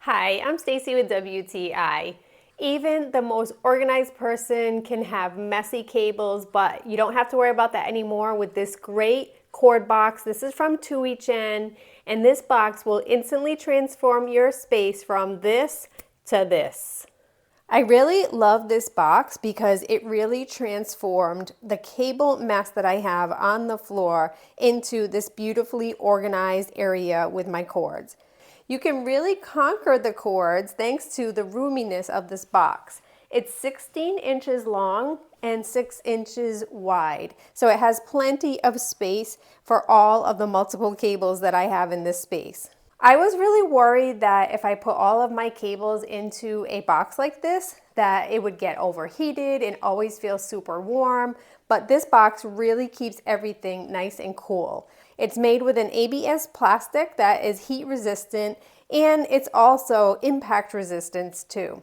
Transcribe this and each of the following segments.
Hi, I'm Stacy with WTI. Even the most organized person can have messy cables, but you don't have to worry about that anymore with this great cord box. This is from TuweChen, and this box will instantly transform your space from this to this. I really love this box because it really transformed the cable mess that I have on the floor into this beautifully organized area with my cords. You can really conquer the cords thanks to the roominess of this box. It's 16 inches long and 6 inches wide, so it has plenty of space for all of the multiple cables that I have in this space. I was really worried that if I put all of my cables into a box like this, that it would get overheated and always feel super warm, but this box really keeps everything nice and cool. It's made with an ABS plastic that is heat resistant, and it's also impact resistant too.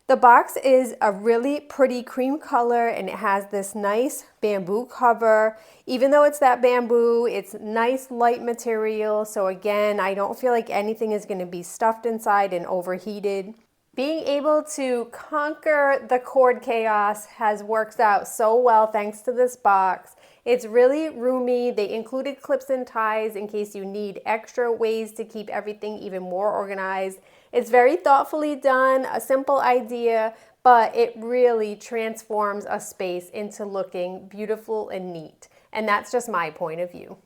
The box is a really pretty cream color and it has this nice bamboo cover. Even though it's that bamboo, it's nice light material. So again, I don't feel like anything is going to be stuffed inside and overheated. Being able to conquer the cord chaos has worked out so well thanks to this box. It's really roomy. They included clips and ties in case you need extra ways to keep everything even more organized. It's very thoughtfully done, a simple idea, but it really transforms a space into looking beautiful and neat. And that's just my point of view.